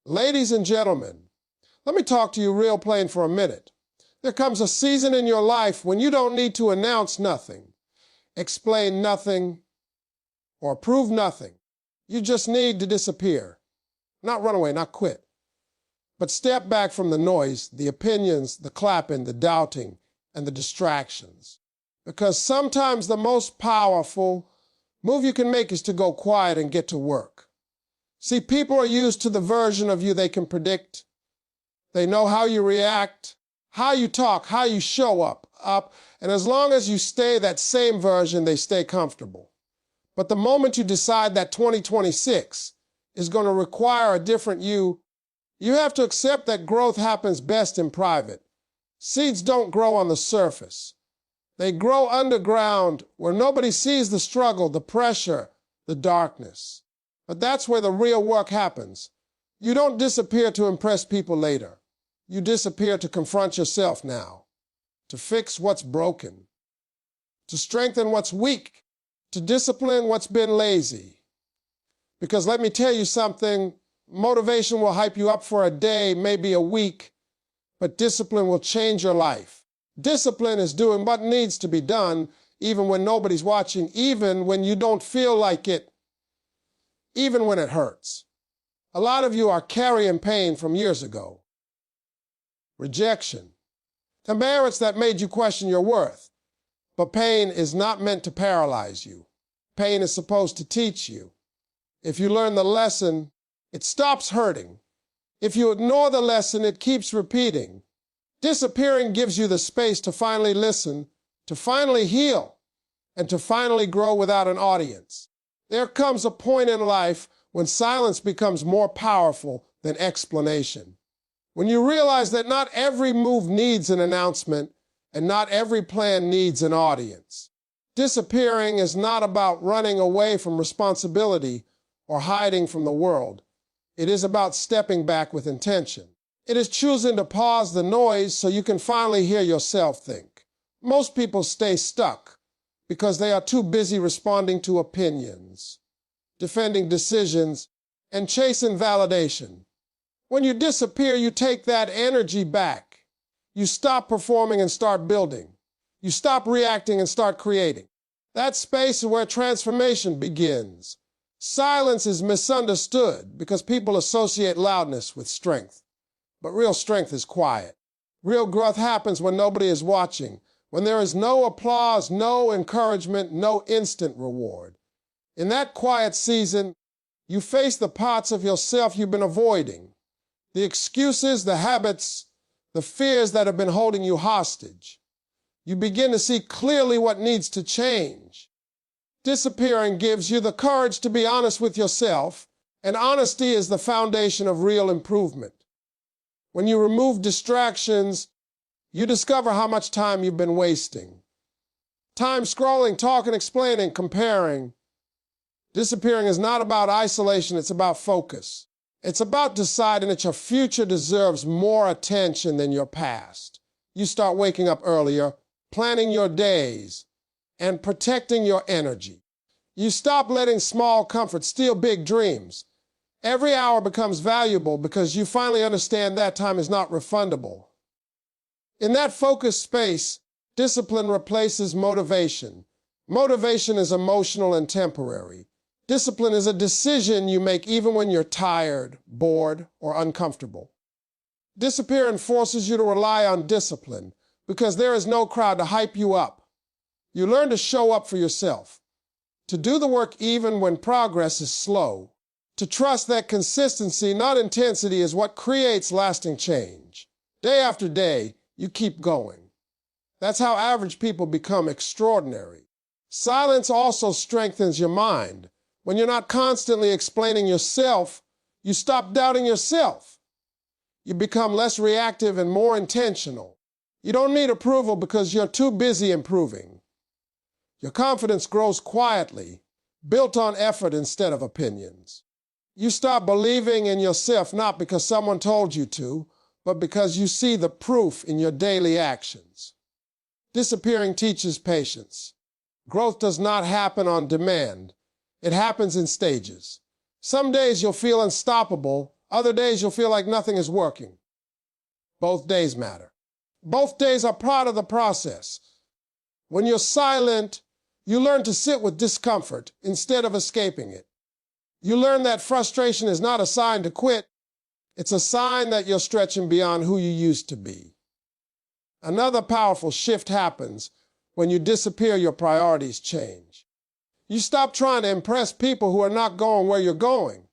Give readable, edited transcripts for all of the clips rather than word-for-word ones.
Ladies and gentlemen, let me talk to you real plain for a minute. There comes a season in your life when you don't need to announce nothing, explain nothing, or prove nothing. You just need to disappear. Not run away, not quit. But step back from the noise, the opinions, the clapping, the doubting, and the distractions. Because sometimes the most powerful move you can make is to go quiet and get to work. See, people are used to the version of you they can predict. They know how you react, how you talk, how you show up, and as long as you stay that same version, they stay comfortable. But the moment you decide that 2026 is going to require a different you, you have to accept that growth happens best in private. Seeds don't grow on the surface. They grow underground where nobody sees the struggle, the pressure, the darkness. But that's where the real work happens. You don't disappear to impress people later. You disappear to confront yourself now, to fix what's broken, to strengthen what's weak, to discipline what's been lazy. Because let me tell you something, motivation will hype you up for a day, maybe a week, but discipline will change your life. Discipline is doing what needs to be done, even when nobody's watching, even when you don't feel like it, even when it hurts. A lot of you are carrying pain from years ago. Rejection. The merits that made you question your worth. But pain is not meant to paralyze you. Pain is supposed to teach you. If you learn the lesson, it stops hurting. If you ignore the lesson, it keeps repeating. Disappearing gives you the space to finally listen, to finally heal, and to finally grow without an audience. There comes a point in life when silence becomes more powerful than explanation. When you realize that not every move needs an announcement and not every plan needs an audience. Disappearing is not about running away from responsibility or hiding from the world. It is about stepping back with intention. It is choosing to pause the noise so you can finally hear yourself think. Most people stay stuck because they are too busy responding to opinions, defending decisions, and chasing validation. When you disappear, you take that energy back. You stop performing and start building. You stop reacting and start creating. That space is where transformation begins. Silence is misunderstood because people associate loudness with strength. But real strength is quiet. Real growth happens when nobody is watching, when there is no applause, no encouragement, no instant reward. In that quiet season, you face the parts of yourself you've been avoiding, the excuses, the habits, the fears that have been holding you hostage. You begin to see clearly what needs to change. Disappearing gives you the courage to be honest with yourself, and honesty is the foundation of real improvement. When you remove distractions, you discover how much time you've been wasting. Time scrolling, talking, explaining, comparing. Disappearing is not about isolation, it's about focus. It's about deciding that your future deserves more attention than your past. You start waking up earlier, planning your days, and protecting your energy. You stop letting small comforts steal big dreams. Every hour becomes valuable because you finally understand that time is not refundable. In that focused space, discipline replaces motivation. Motivation is emotional and temporary. Discipline is a decision you make even when you're tired, bored, or uncomfortable. Disappearing forces you to rely on discipline because there is no crowd to hype you up. You learn to show up for yourself, to do the work even when progress is slow, to trust that consistency, not intensity, is what creates lasting change. Day after day, you keep going. That's how average people become extraordinary. Silence also strengthens your mind. When you're not constantly explaining yourself, you stop doubting yourself. You become less reactive and more intentional. You don't need approval because you're too busy improving. Your confidence grows quietly, built on effort instead of opinions. You stop believing in yourself not because someone told you to, but because you see the proof in your daily actions. Disappearing teaches patience. Growth does not happen on demand. It happens in stages. Some days you'll feel unstoppable, Other days you'll feel like nothing is working. Both days matter. Both days are part of the process. When you're silent, you learn to sit with discomfort instead of escaping it. You learn that frustration is not a sign to quit. It's a sign that you're stretching beyond who you used to be. Another powerful shift happens when you disappear. Your priorities change. You stop trying to impress people who are not going where you're going.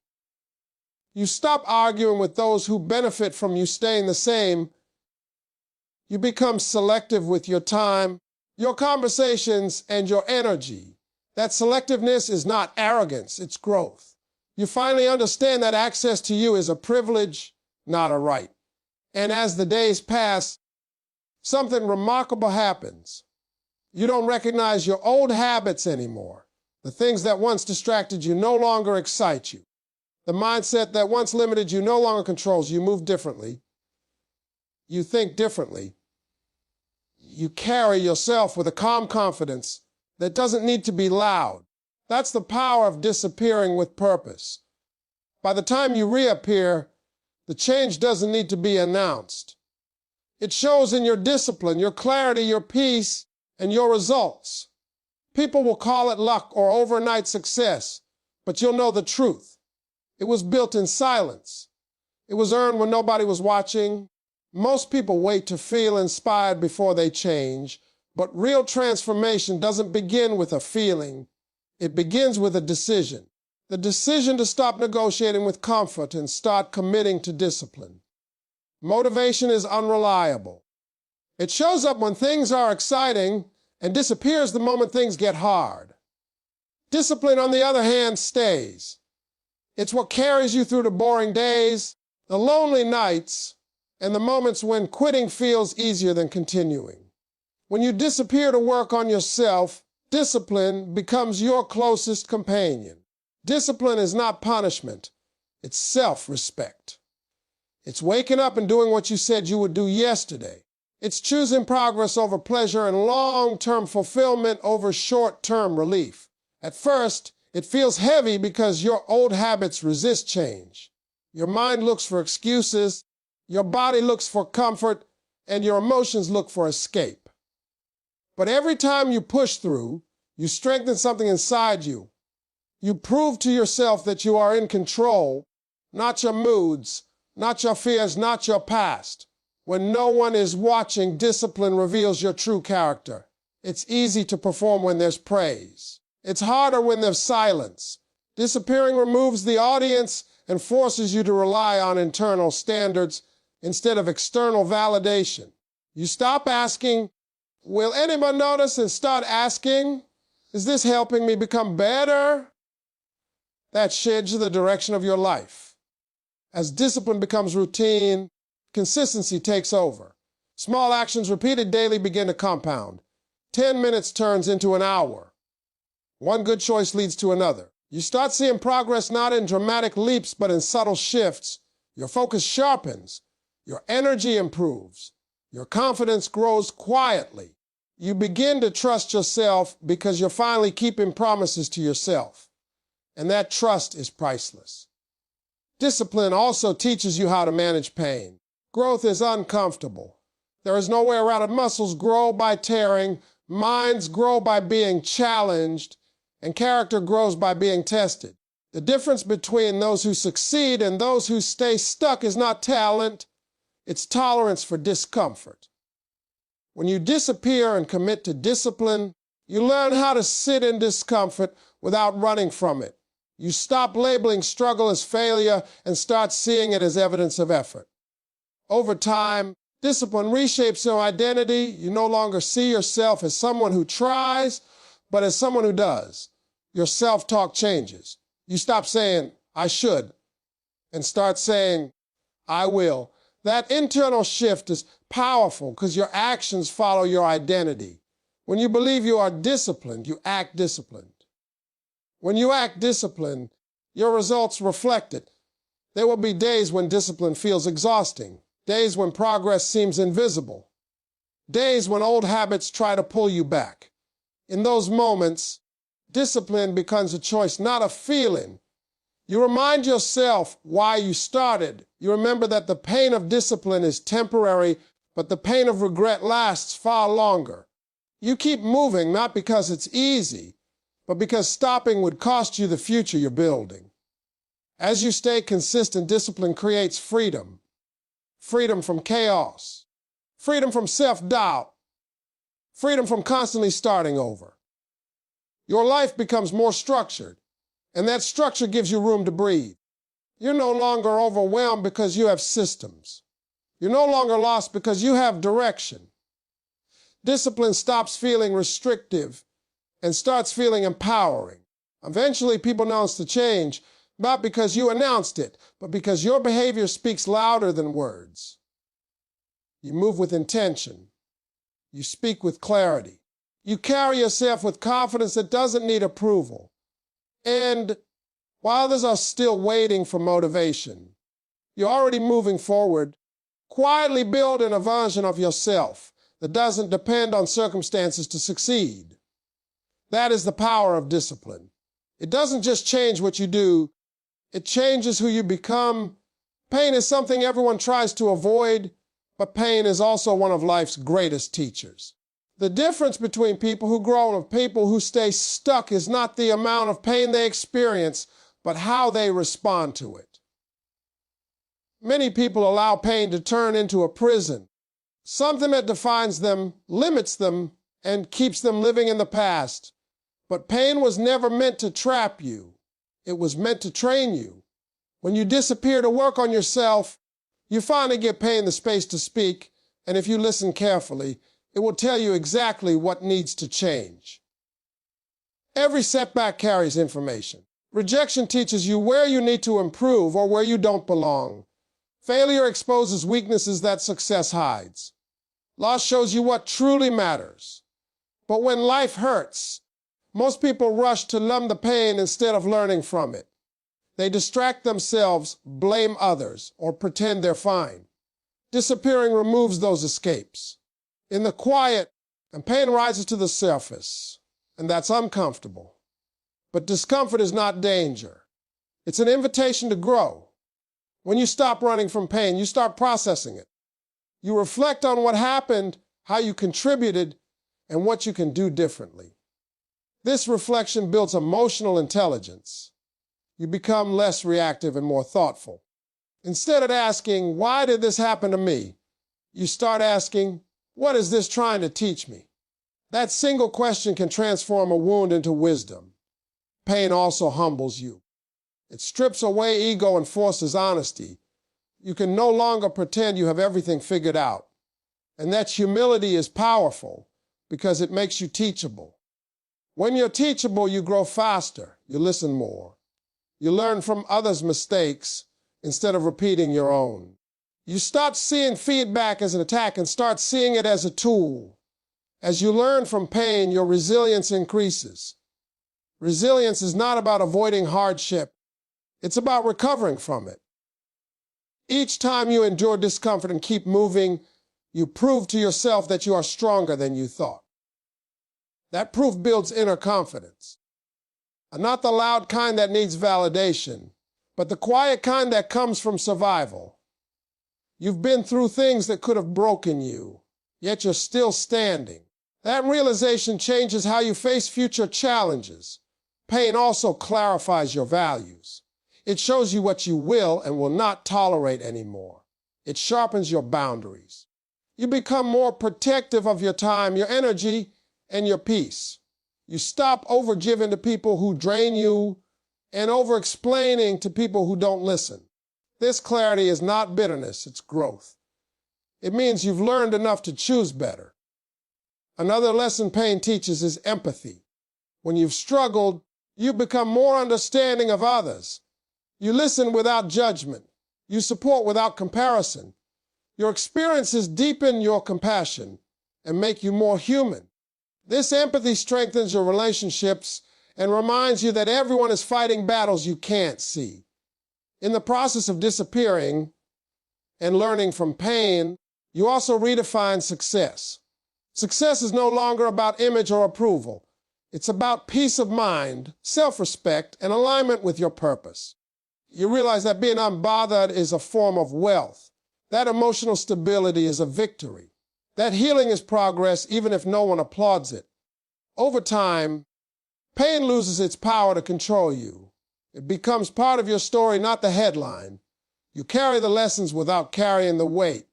You stop arguing with those who benefit from you staying the same. You become selective with your time, your conversations, and your energy. That selectiveness is not arrogance, it's growth. You finally understand that access to you is a privilege, not a right. And as the days pass, something remarkable happens. You don't recognize your old habits anymore. The things that once distracted you no longer excite you. The mindset that once limited you no longer controls you. You move differently. You think differently. You carry yourself with a calm confidence that doesn't need to be loud. That's the power of disappearing with purpose. By the time you reappear, the change doesn't need to be announced. It shows in your discipline, your clarity, your peace, and your results. People will call it luck or overnight success, but you'll know the truth. It was built in silence. It was earned when nobody was watching. Most people wait to feel inspired before they change, but real transformation doesn't begin with a feeling. It begins with a decision. The decision to stop negotiating with comfort and start committing to discipline. Motivation is unreliable. It shows up when things are exciting and disappears the moment things get hard. Discipline, on the other hand, stays. It's what carries you through the boring days, the lonely nights, and the moments when quitting feels easier than continuing. When you disappear to work on yourself, discipline becomes your closest companion. Discipline is not punishment. It's self-respect. It's waking up and doing what you said you would do yesterday. It's choosing progress over pleasure and long-term fulfillment over short-term relief. At first, it feels heavy because your old habits resist change. Your mind looks for excuses, your body looks for comfort, and your emotions look for escape. But every time you push through, you strengthen something inside you. You prove to yourself that you are in control, not your moods, not your fears, not your past. When no one is watching, discipline reveals your true character. It's easy to perform when there's praise. It's harder when there's silence. Disappearing removes the audience and forces you to rely on internal standards instead of external validation. You stop asking, will anyone notice, and start asking, is this helping me become better? That sheds the direction of your life. As discipline becomes routine, consistency takes over. Small actions repeated daily begin to compound. 10 minutes turns into an hour. One good choice leads to another. You start seeing progress not in dramatic leaps, but in subtle shifts. Your focus sharpens. Your energy improves. Your confidence grows quietly. You begin to trust yourself because you're finally keeping promises to yourself. And that trust is priceless. Discipline also teaches you how to manage pain. Growth is uncomfortable. There is no way around it. Muscles grow by tearing, minds grow by being challenged, and character grows by being tested. The difference between those who succeed and those who stay stuck is not talent, it's tolerance for discomfort. When you disappear and commit to discipline, you learn how to sit in discomfort without running from it. You stop labeling struggle as failure and start seeing it as evidence of effort. Over time, discipline reshapes your identity. You no longer see yourself as someone who tries, but as someone who does. Your self-talk changes. You stop saying, I should, and start saying, I will. That internal shift is powerful because your actions follow your identity. When you believe you are disciplined, you act disciplined. When you act disciplined, your results reflect it. There will be days when discipline feels exhausting, days when progress seems invisible, days when old habits try to pull you back. In those moments, discipline becomes a choice, not a feeling. You remind yourself why you started. You remember that the pain of discipline is temporary, but the pain of regret lasts far longer. You keep moving not because it's easy, but because stopping would cost you the future you're building. As you stay consistent, discipline creates freedom. Freedom from chaos. Freedom from self-doubt. Freedom from constantly starting over. Your life becomes more structured, and that structure gives you room to breathe. You're no longer overwhelmed because you have systems. You're no longer lost because you have direction. Discipline stops feeling restrictive and starts feeling empowering. Eventually, people notice the change, not because you announced it, but because your behavior speaks louder than words. You move with intention. You speak with clarity. You carry yourself with confidence that doesn't need approval. And while others are still waiting for motivation, you're already moving forward, quietly building a version of yourself that doesn't depend on circumstances to succeed. That is the power of discipline. It doesn't just change what you do, it changes who you become. Pain is something everyone tries to avoid, but pain is also one of life's greatest teachers. The difference between people who grow and people who stay stuck is not the amount of pain they experience, but how they respond to it. Many people allow pain to turn into a prison, something that defines them, limits them, and keeps them living in the past. But pain was never meant to trap you. It was meant to train you. When you disappear to work on yourself, you finally give pain the space to speak, and if you listen carefully, it will tell you exactly what needs to change. Every setback carries information. Rejection teaches you where you need to improve or where you don't belong. Failure exposes weaknesses that success hides. Loss shows you what truly matters. But when life hurts, most people rush to numb the pain instead of learning from it. They distract themselves, blame others, or pretend they're fine. Disappearing removes those escapes. In the quiet, and pain rises to the surface, and that's uncomfortable. But discomfort is not danger. It's an invitation to grow. When you stop running from pain, you start processing it. You reflect on what happened, how you contributed, and what you can do differently. This reflection builds emotional intelligence. You become less reactive and more thoughtful. Instead of asking, why did this happen to me? You start asking, what is this trying to teach me? That single question can transform a wound into wisdom. Pain also humbles you. It strips away ego and forces honesty. You can no longer pretend you have everything figured out. And that humility is powerful because it makes you teachable. When you're teachable, you grow faster, you listen more. You learn from others' mistakes instead of repeating your own. You stop seeing feedback as an attack and start seeing it as a tool. As you learn from pain, your resilience increases. Resilience is not about avoiding hardship. It's about recovering from it. Each time you endure discomfort and keep moving, you prove to yourself that you are stronger than you thought. That proof builds inner confidence. And not the loud kind that needs validation, but the quiet kind that comes from survival. You've been through things that could have broken you, yet you're still standing. That realization changes how you face future challenges. Pain also clarifies your values. It shows you what you will and will not tolerate anymore. It sharpens your boundaries. You become more protective of your time, your energy, and your peace. You stop over-giving to people who drain you and over-explaining to people who don't listen. This clarity is not bitterness, it's growth. It means you've learned enough to choose better. Another lesson pain teaches is empathy. When you've struggled, you become more understanding of others. You listen without judgment. You support without comparison. Your experiences deepen your compassion and make you more human. This empathy strengthens your relationships and reminds you that everyone is fighting battles you can't see. In the process of disappearing and learning from pain, you also redefine success. Success is no longer about image or approval. It's about peace of mind, self-respect, and alignment with your purpose. You realize that being unbothered is a form of wealth. That emotional stability is a victory. That healing is progress, even if no one applauds it. Over time, pain loses its power to control you. It becomes part of your story, not the headline. You carry the lessons without carrying the weight.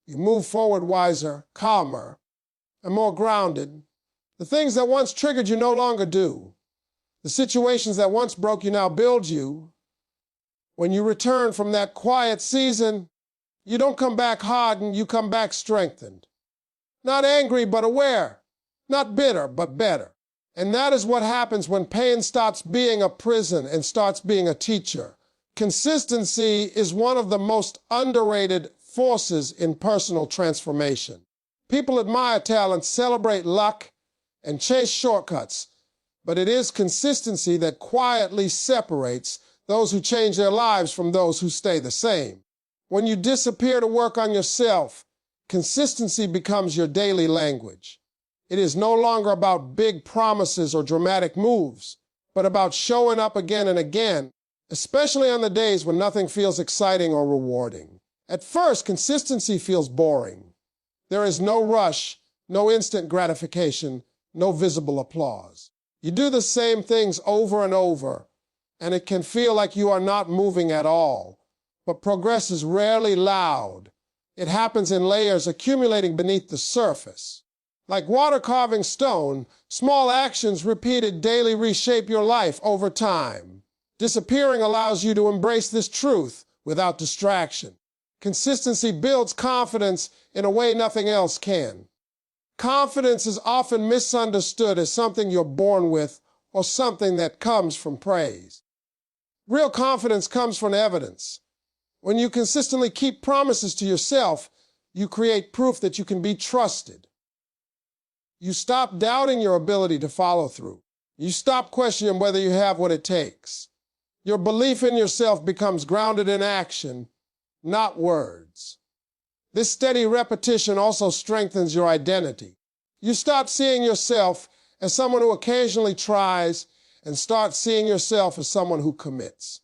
You move forward wiser, calmer, and more grounded. The things that once triggered you no longer do. The situations that once broke you now build you. When you return from that quiet season, you don't come back hardened, you come back strengthened. Not angry, but aware. Not bitter, but better. And that is what happens when pain stops being a prison and starts being a teacher. Consistency is one of the most underrated forces in personal transformation. People admire talent, celebrate luck, and chase shortcuts, but it is consistency that quietly separates those who change their lives from those who stay the same. When you disappear to work on yourself, consistency becomes your daily language. It is no longer about big promises or dramatic moves, but about showing up again and again, especially on the days when nothing feels exciting or rewarding. At first, consistency feels boring. There is no rush, no instant gratification, no visible applause. You do the same things over and over, and it can feel like you are not moving at all. But progress is rarely loud. It happens in layers accumulating beneath the surface. Like water carving stone, small actions repeated daily reshape your life over time. Disappearing allows you to embrace this truth without distraction. Consistency builds confidence in a way nothing else can. Confidence is often misunderstood as something you're born with or something that comes from praise. Real confidence comes from evidence. When you consistently keep promises to yourself, you create proof that you can be trusted. You stop doubting your ability to follow through. You stop questioning whether you have what it takes. Your belief in yourself becomes grounded in action, not words. This steady repetition also strengthens your identity. You stop seeing yourself as someone who occasionally tries and start seeing yourself as someone who commits.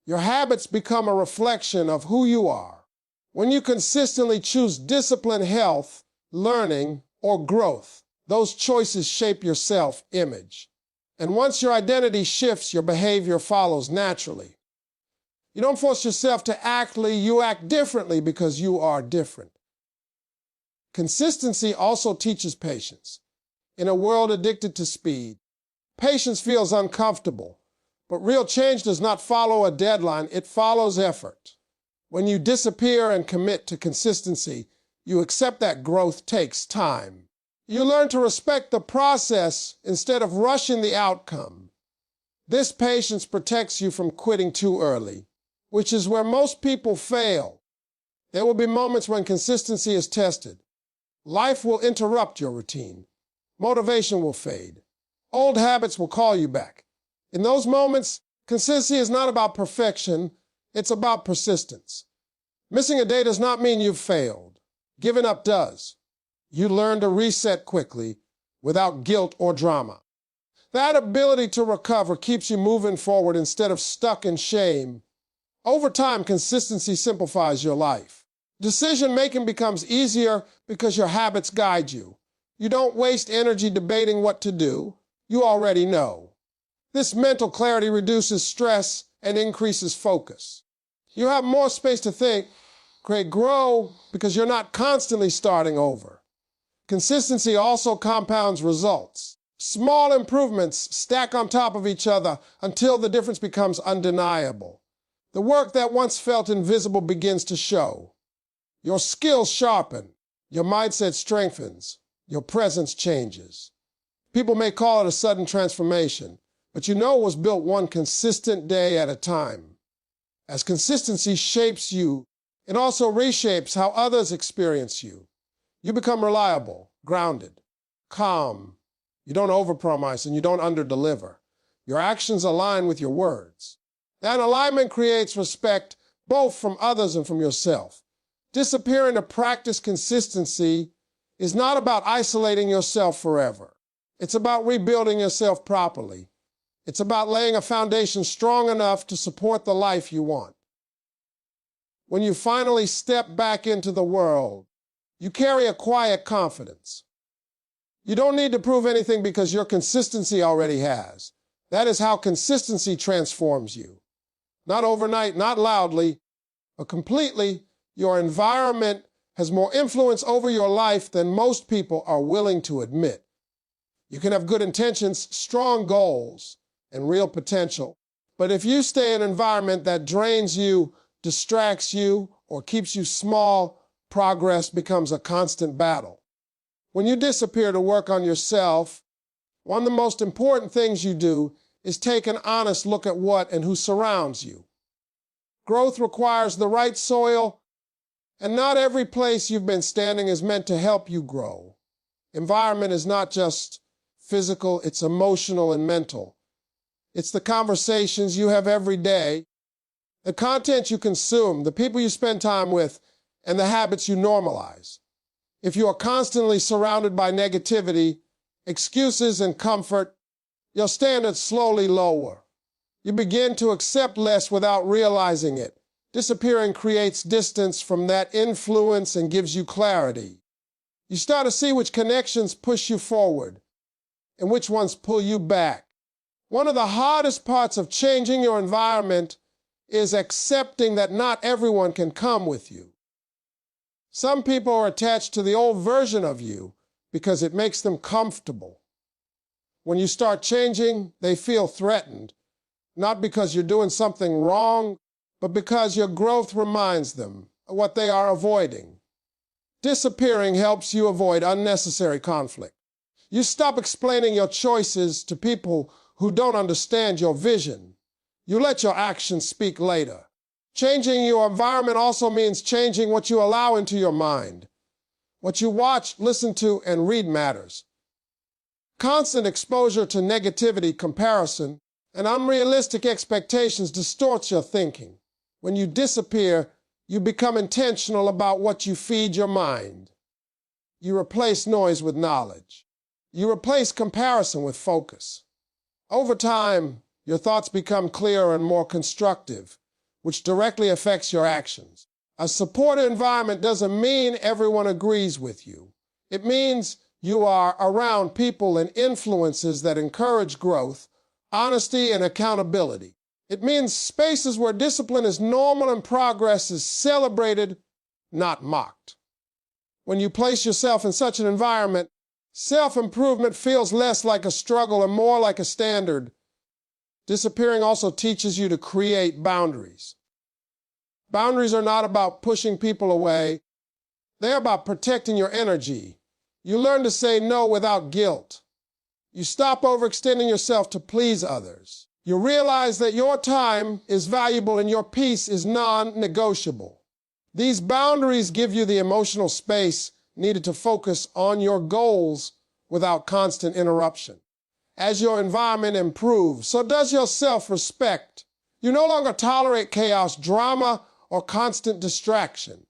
Your habits become a reflection of who you are. When you consistently choose discipline, health, learning, or growth, those choices shape your self-image. And once your identity shifts, your behavior follows naturally. You don't force yourself to you act differently because you are different. Consistency also teaches patience. In a world addicted to speed, patience feels uncomfortable, but real change does not follow a deadline, it follows effort. When you disappear and commit to consistency, you accept that growth takes time. You learn to respect the process instead of rushing the outcome. This patience protects you from quitting too early, which is where most people fail. There will be moments when consistency is tested. Life will interrupt your routine. Motivation will fade. Old habits will call you back. In those moments, consistency is not about perfection, it's about persistence. Missing a day does not mean you've failed. Giving up does. You learn to reset quickly without guilt or drama. That ability to recover keeps you moving forward instead of stuck in shame. Over time, consistency simplifies your life. Decision-making becomes easier because your habits guide you. You don't waste energy debating what to do. You already know. This mental clarity reduces stress and increases focus. You have more space to think, grow, because you're not constantly starting over. Consistency also compounds results. Small improvements stack on top of each other until the difference becomes undeniable. The work that once felt invisible begins to show. Your skills sharpen, your mindset strengthens, your presence changes. People may call it a sudden transformation, but you know it was built one consistent day at a time. As consistency shapes you, it also reshapes how others experience you. You become reliable, grounded, calm. You don't overpromise and you don't underdeliver. Your actions align with your words. That alignment creates respect both from others and from yourself. Disappearing to practice consistency is not about isolating yourself forever. It's about rebuilding yourself properly. It's about laying a foundation strong enough to support the life you want. When you finally step back into the world, you carry a quiet confidence. You don't need to prove anything because your consistency already has. That is how consistency transforms you. Not overnight, not loudly, but completely. Your environment has more influence over your life than most people are willing to admit. You can have good intentions, strong goals, and real potential. But if you stay in an environment that drains you, distracts you, or keeps you small, progress becomes a constant battle. When you disappear to work on yourself, one of the most important things you do is take an honest look at what and who surrounds you. Growth requires the right soil, and not every place you've been standing is meant to help you grow. Environment is not just physical, it's emotional and mental. It's the conversations you have every day, the content you consume, the people you spend time with, and the habits you normalize. If you are constantly surrounded by negativity, excuses, and comfort, your standards slowly lower. You begin to accept less without realizing it. Disappearing creates distance from that influence and gives you clarity. You start to see which connections push you forward and which ones pull you back. One of the hardest parts of changing your environment is accepting that not everyone can come with you. Some people are attached to the old version of you because it makes them comfortable. When you start changing, they feel threatened, not because you're doing something wrong, but because your growth reminds them of what they are avoiding. Disappearing helps you avoid unnecessary conflict. You stop explaining your choices to people who don't understand your vision. You let your actions speak later. Changing your environment also means changing what you allow into your mind. What you watch, listen to, and read matters. Constant exposure to negativity, comparison, and unrealistic expectations distorts your thinking. When you disappear, you become intentional about what you feed your mind. You replace noise with knowledge. You replace comparison with focus. Over time, your thoughts become clearer and more constructive, which directly affects your actions. A supportive environment doesn't mean everyone agrees with you. It means you are around people and influences that encourage growth, honesty, and accountability. It means spaces where discipline is normal and progress is celebrated, not mocked. When you place yourself in such an environment, self-improvement feels less like a struggle and more like a standard. Disappearing also teaches you to create boundaries. Boundaries are not about pushing people away. They're about protecting your energy. You learn to say no without guilt. You stop overextending yourself to please others. You realize that your time is valuable and your peace is non-negotiable. These boundaries give you the emotional space needed to focus on your goals without constant interruption. As your environment improves, so does your self-respect. You no longer tolerate chaos, drama, or constant distraction.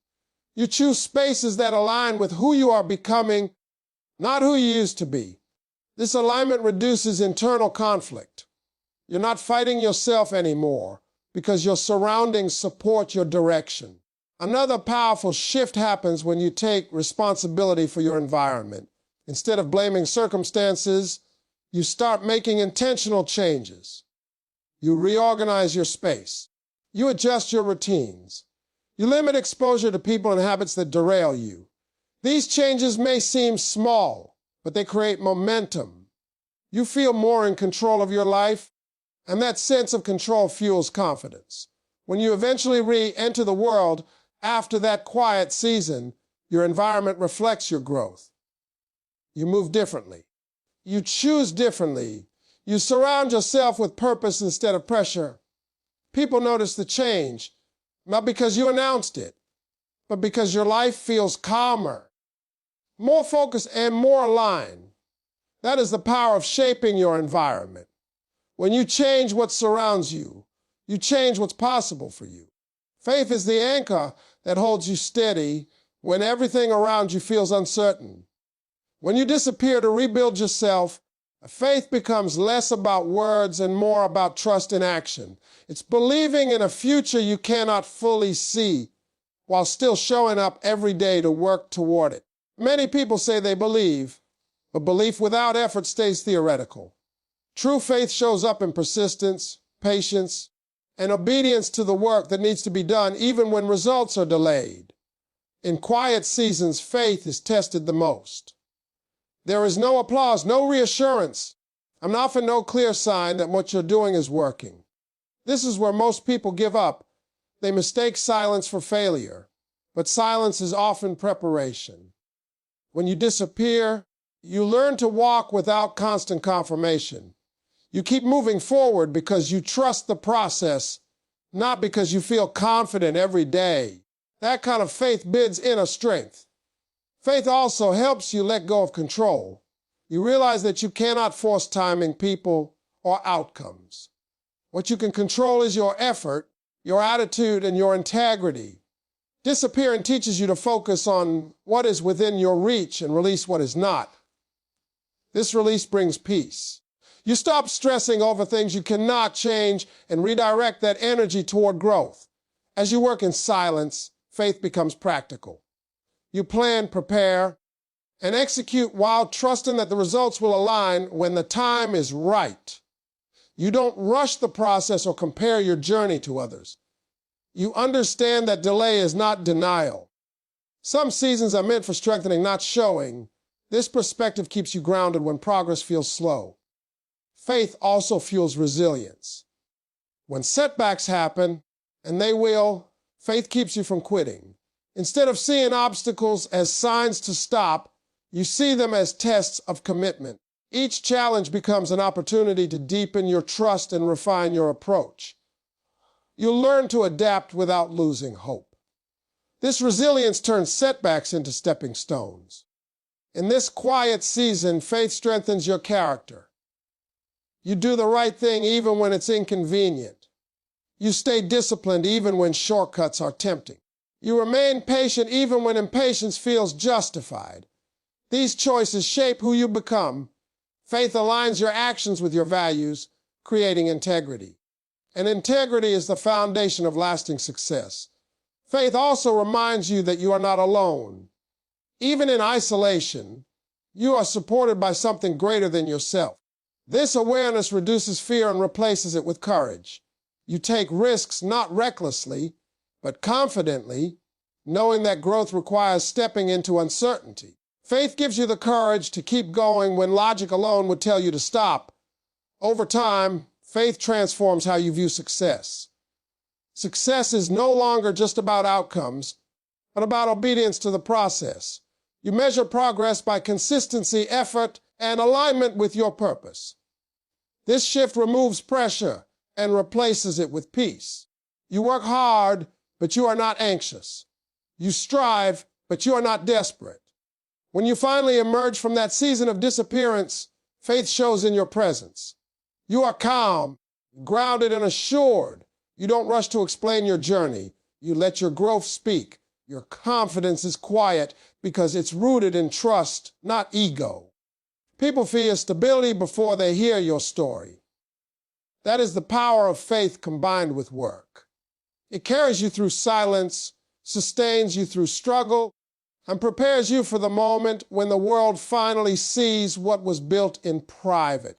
You choose spaces that align with who you are becoming, not who you used to be. This alignment reduces internal conflict. You're not fighting yourself anymore because your surroundings support your direction. Another powerful shift happens when you take responsibility for your environment. Instead of blaming circumstances, you start making intentional changes. You reorganize your space. You adjust your routines. You limit exposure to people and habits that derail you. These changes may seem small, but they create momentum. You feel more in control of your life, and that sense of control fuels confidence. When you eventually re-enter the world after that quiet season, your environment reflects your growth. You move differently. You choose differently. You surround yourself with purpose instead of pressure. People notice the change, not because you announced it, but because your life feels calmer, more focused, and more aligned. That is the power of shaping your environment. When you change what surrounds you, you change what's possible for you. Faith is the anchor that holds you steady when everything around you feels uncertain. When you disappear to rebuild yourself, Faith becomes less about words and more about trust in action. It's believing in a future you cannot fully see while still showing up every day to work toward it. Many people say they believe, but belief without effort stays theoretical. True faith shows up in persistence, patience, and obedience to the work that needs to be done even when results are delayed. In quiet seasons, faith is tested the most. There is no applause, no reassurance, and often no clear sign that what you're doing is working. This is where most people give up. They mistake silence for failure, but silence is often preparation. When you disappear, you learn to walk without constant confirmation. You keep moving forward because you trust the process, not because you feel confident every day. That kind of faith builds inner strength. Faith also helps you let go of control. You realize that you cannot force timing, people, or outcomes. What you can control is your effort, your attitude, and your integrity. Disappearing teaches you to focus on what is within your reach and release what is not. This release brings peace. You stop stressing over things you cannot change and redirect that energy toward growth. As you work in silence, faith becomes practical. You plan, prepare, and execute while trusting that the results will align when the time is right. You don't rush the process or compare your journey to others. You understand that delay is not denial. Some seasons are meant for strengthening, not showing. This perspective keeps you grounded when progress feels slow. Faith also fuels resilience. When setbacks happen, and they will, faith keeps you from quitting. Instead of seeing obstacles as signs to stop, you see them as tests of commitment. Each challenge becomes an opportunity to deepen your trust and refine your approach. You'll learn to adapt without losing hope. This resilience turns setbacks into stepping stones. In this quiet season, faith strengthens your character. You do the right thing even when it's inconvenient. You stay disciplined even when shortcuts are tempting. You remain patient even when impatience feels justified. These choices shape who you become. Faith aligns your actions with your values, creating integrity. And integrity is the foundation of lasting success. Faith also reminds you that you are not alone. Even in isolation, you are supported by something greater than yourself. This awareness reduces fear and replaces it with courage. You take risks not recklessly, but confidently, knowing that growth requires stepping into uncertainty. Faith gives you the courage to keep going when logic alone would tell you to stop. Over time, faith transforms how you view success. Success is no longer just about outcomes, but about obedience to the process. You measure progress by consistency, effort, and alignment with your purpose. This shift removes pressure and replaces it with peace. You work hard, but you are not anxious. You strive, but you are not desperate. When you finally emerge from that season of disappearance, faith shows in your presence. You are calm, grounded, and assured. You don't rush to explain your journey. You let your growth speak. Your confidence is quiet because it's rooted in trust, not ego. People fear stability before they hear your story. That is the power of faith combined with work. It carries you through silence, sustains you through struggle, and prepares you for the moment when the world finally sees what was built in private.